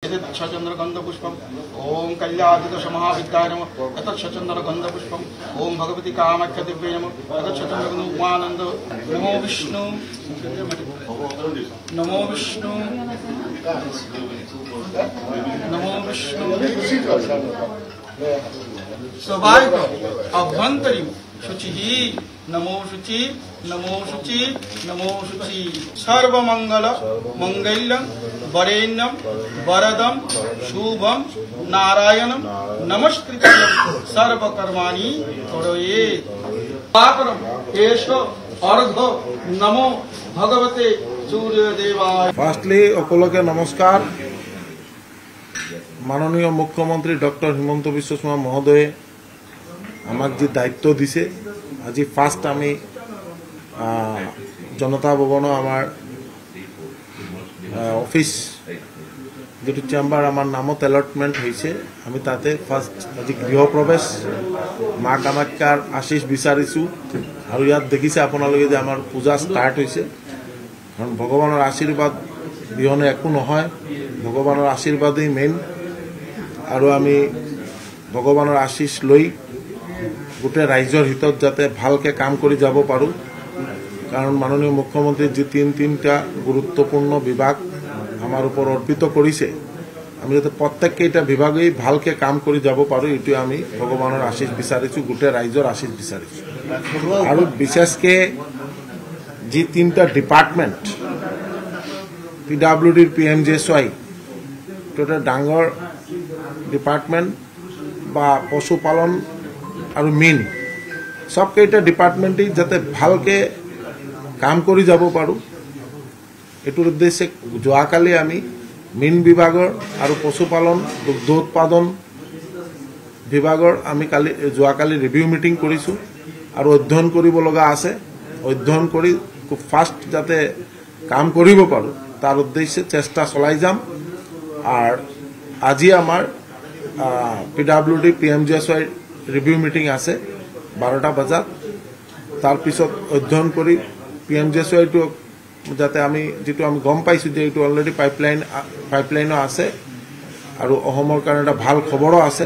चंद्रगंधपुष्पम ओं कल्यादिदश महाविद्याय नमः तत्चंद्रगंधपुष्पम ओं भगवती कामाख्या दिव्ये नमः तत्चंद्रगंध उमानंद नमो विष्णु नमो विष्णु नमो विष्णु स्वाभाविक अभ्यंतरी शुचि नमो शुचि नमो शुचि नमो शुचि सर्वमंगल मंगल्यं वरेण्यं वरदं शुभं नारायणं नमस्कृत्यं सर्वकर्माणि करोति पाकरम केशव अर्घ नमो भगवते सूर्यदेवाय। फार्स्टली সকলকে নমস্কার। মাননীয় মুখ্যমন্ত্রী ডক্টর হিমন্ত বিশ্ব শর্মা মহোদয়ে আমাক যে দায়িত্ব দিছে আজি ফার্স্ট আমি জনতা ভবন আমার অফিস যেটো চেম্বার আমার নামত এলটমেন্ট হয়েছে আমি তাতে ফার্স্ট আজি গৃহপ্রবেশ মা কামাখ্যার আশীষ বিচাৰিছো আৰু ইয়াত দেখিছে আপোনালোকে যে আমাৰ পূজা স্টাৰ্ট হয়েছে কাৰণ ভগবানেৰ আশীৰ্বাদ বিহনে একো নহয় ভগবানেৰ আশীৰ্বাদেই মেইন আৰু আমি ভগবানেৰ আশীষ লৈ গোটে ৰাইজৰ হিতত যাতে ভালকে কাম কৰি যাব পাৰো কাৰণ মাননীয় মুখ্যমন্ত্ৰী যে তিনটা গুৰুত্বপূৰ্ণ বিভাগ আমাৰ উপৰ অৰ্পিত কৰেছে আমি যাতে প্ৰত্যেকটা বিভাগেই ভালকে কাম কৰি যাব পাৰো এটু আমি ভগবানেৰ আশীষ বিচাৰিছো গোটে ৰাইজৰ আশীষ বিচাৰিছো আৰু বিশেষকে যে তিনটা ডিপাৰ্টমেন্ট পিডব্লিউডিৰ পিএমজেএসওয়াই এটা ডাঙৰ ডিপাৰ্টমেন্ট বা পশুপালন আৰু মেইন সবকেইটা ডিপাৰ্টমেন্টেই যাতে ভালকে কাম কৰি যাব পাৰো এটোৰ উদ্দেশ্যে যোৱাকালি আমি মেইন বিভাগৰ আৰু পশুপালন দুগ্ধ উৎপাদন বিভাগৰ আমি যোৱাকালি ৰিভিউ মিটিং কৰিছো আৰু অধ্যয়ন কৰিব লগা আছে অধ্যয়ন কৰি খুব ফাস্ট যাতে কাম কৰিব পাৰো তার উদ্দেশ্যে চেষ্টা চলাই যাম আর আজি আমার পিডব্লিউডি পিএমজেএসওয়াই রিভিউ মিটিং আছে 12টা বজাত তার পিছত অধ্যয়ন কৰি পিএমজেএসওয়াইটো যাতে আমি যেটো আমি গম পাইছো যে এটো অলৰেডি পাইপলাইনও আছে আৰু অসমৰ কাৰণে এটা ভাল খবৰো আছে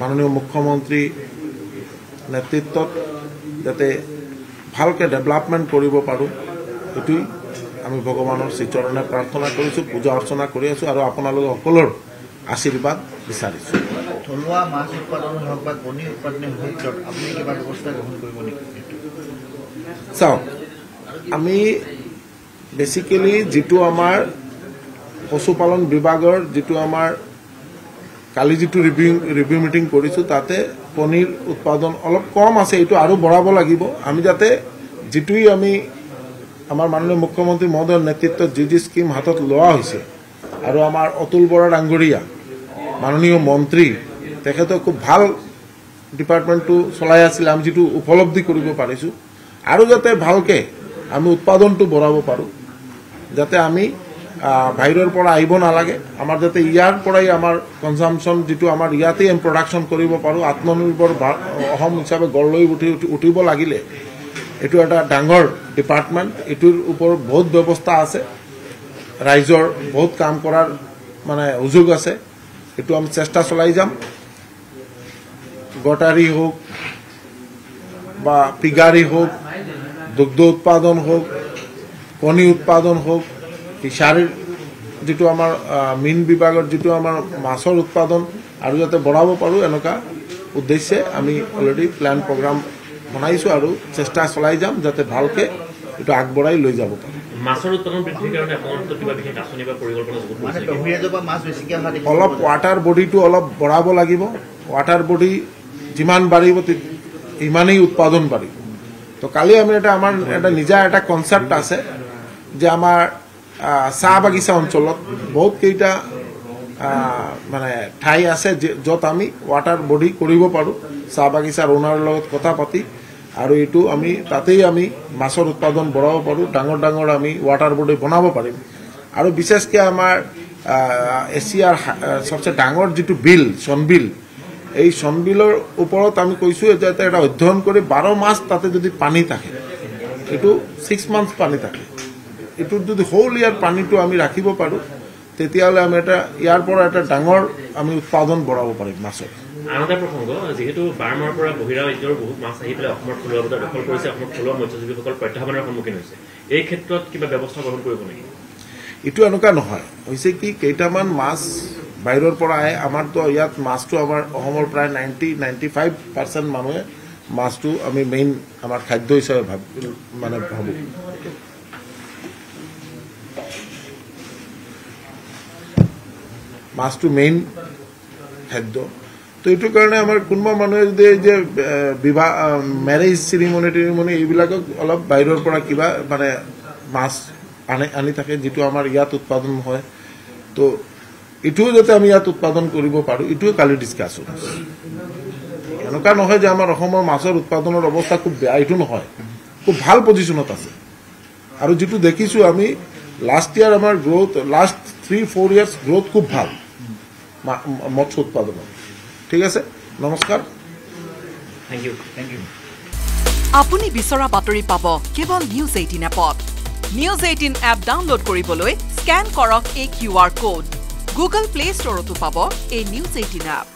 মাননীয় মুখ্যমন্ত্ৰী নেতৃত্বত যাতে ভালকে ডেভেলপমেন্ট কৰিব পাৰো এটুই আমি ভগৱানৰ শ্ৰীচৰণে প্ৰাৰ্থনা কৰিছো পূজা অৰ্চনা কৰি আছো আৰু আপোনালোক সকলৰ আশীৰ্বাদ বিচাৰিছো। থলুৱা মাছ উৎপাদন হওক বা কণী উৎপাদনৰ ক্ষেত্ৰত আপুনি কিবা ব্যৱস্থা গ্ৰহণ কৰিব নেকি? চাওক আমি বেসিক্যালি যেটো আমাৰ পশুপালন বিভাগৰ যেটো আমাৰ কালি যেটো ৰিভিউ মিটিং কৰিছো তাতে কণীৰ উৎপাদন অলপ কম আছে এটো আৰু বঢ়াব লাগিব আমি যাতে যেটোই আমি আমাৰ মাননীয় মুখ্যমন্ত্ৰী মহোদয়েৰ নেতৃত্বত যি স্কিম হাতত লোৱা হৈছে আৰু আমাৰ অতুল বৰা ডাঙ্গৰীয়া মাননীয় মন্ত্ৰী তেখেতে খুব ভাল ডিপাৰ্টমেন্টটো চলাই আছিল আমি যেটো উপলব্ধি কৰিব পাৰিছো আৰু যাতে ভালকে আমি উৎপাদনটো বঢ়াব পাৰো যাতে আমি বাহিৰৰ পৰা আহিব নালাগে আমাৰ যাতে ইয়াৰ পৰাই আমাৰ কনজাম্পশন যেটো আমাৰ ইয়াতে প্ৰডাকশন কৰিব পাৰো আত্মনিৰ্ভৰ অসম হিচাপে গঢ় লৈ উঠিব লাগিলে এটো এটা ডাঙৰ ডিপাৰ্টমেন্ট এটোৰ ওপৰত বহুত ব্যৱস্থা আছে ৰাইজৰ বহুত কাম কৰাৰ মানে সুযোগ আছে এটো আমি চেষ্টা চলাই যাম গটাৰী হোক বা পিগাৰী হোক দুগ্ধ উৎপাদন হোক কণী উৎপাদন হোক ফিচাৰীৰ যেটো আমাৰ মেইন বিভাগৰ যেটো আমাৰ মাছৰ উৎপাদন আৰু যাতে বঢ়াব পাৰো এনেকা উদ্দেশ্যে আমি অলৰেডি প্ল্যান প্ৰগ্ৰাম বনাইছো আৰু চেষ্টা চলাই যাম যাতে ভালকে এটা আগবঢ়াই লৈ যাব পাৰো। মাছৰ উৎপাদন বৃদ্ধিৰ কাৰণে আপোনালোকৰ কিবা বিশেষ আঁচনি বা পৰিকল্পনা মানে বহিৰাজ্যৰ পৰা মাছ বেছিকৈ অহা দেখি অলপ ওয়াটার বডিটো অলপ বঢ়াব লাগিব ওয়াটার বডি যিমান বাঢ়িব ইমানেই উৎপাদন বাঢ়িব তো কালি আমি এটা আমাৰ এটা নিজা এটা কনসেপ্ট আছে যে আমাৰ চাহ বাগিচা অঞ্চলত বহুত কেইটা মানে ঠাই আছে যত আমি ওয়াটার বডি কৰিব পাৰো চাহ বাগিচাৰ ওনাৰৰ লগত কথা পাতি আৰু এটো আমি তাতেই আমি মাছৰ উৎপাদন বঢ়াব পাৰো ডাঙৰ ডাঙৰ আমি ওয়াটাৰ বডি বনাব পাৰিম আৰু বিশেষকৈ আমাৰ এছিয়াৰ সবচেয়ে ডাঙৰ যেটো বিল সনবিল এই সনবিলৰ ওপৰত আমি কৈছো যে এটা অধ্যয়ন কৰি 12 মাস তাতে যদি পানী থাকে এটো 6 মান্থস পানী থাকে এটো যদি হোল ইয়াৰ পানীটো আমি ৰাখিব পাৰো তেতিয়াহ'লে আমি ইয়াৰ পৰা এটা ডাঙৰ আমি উৎপাদন বঢ়াব পাৰিম মাছৰ। আন এটা প্ৰসংগ, যিহেতু বাৰ্মাৰ পৰা বহিৰাজ্যৰ বহুত মাছ আহি পেলাই অসমৰ থলুৱা বজাৰ দখল কৰিছে, অসমৰ থলুৱা মৎস্যজীৱীসকল প্ৰত্যাহ্বানৰ সন্মুখীন হৈছে, এই ক্ষেত্ৰত কিবা ব্যৱস্থা গ্ৰহণ কৰিব নেকি? এইটো এনেকুৱা নহয়, হৈছে কি কেইটামান মাছ বাহিৰৰ পৰা আহে। আমাৰতো ইয়াত মাছটো আমাৰ অসমৰ প্ৰায় 90-95% মানুহে মাছটো আমি মেইন আমাৰ খাদ্য হিচাপে ভাবোঁ। মাছটো মেইন খাদ্য। তো এইটো কাৰণে আমাৰ কোনোবা মানুহে যদি যে বিবাহ মেৰেজ চিৰিমনি এইবিলাকক অলপ বাহিৰৰ পৰা কিবা মাছ আনি থাকে, যিটো আমাৰ ইয়াত উৎপাদন হয়, তো এইটোও যাতে আমি ইয়াত উৎপাদন কৰিব পাৰোঁ, এইটোও কালি ডিছকাছ হৈছে। এনেকুৱা নহয় যে আমাৰ অসমৰ মাছৰ উৎপাদনৰ অৱস্থা খুব বেয়া, এইটো নহয়, খুব ভাল পজিশ্যনত আছে। আৰু যিটো দেখিছোঁ আমি লাষ্ট ইয়াৰ আমাৰ গ্ৰোথ, লাষ্ট 3-4 ইয়াৰ্ছ গ্ৰোথ খুব ভাল মৎস্য উৎপাদনত। ঠিক আছে, নমস্কাৰ, থেংক ইউ। আপুনি বিচৰা বাতৰি পাব কেৱল নিউজ 18 এপত। নিউজ 18 এপ ডাউনলোড কৰিবলৈ স্কেন কৰক এই QR কোড। গুগল প্লে ষ্টৰতো পাব এই নিউজ 18 এপ।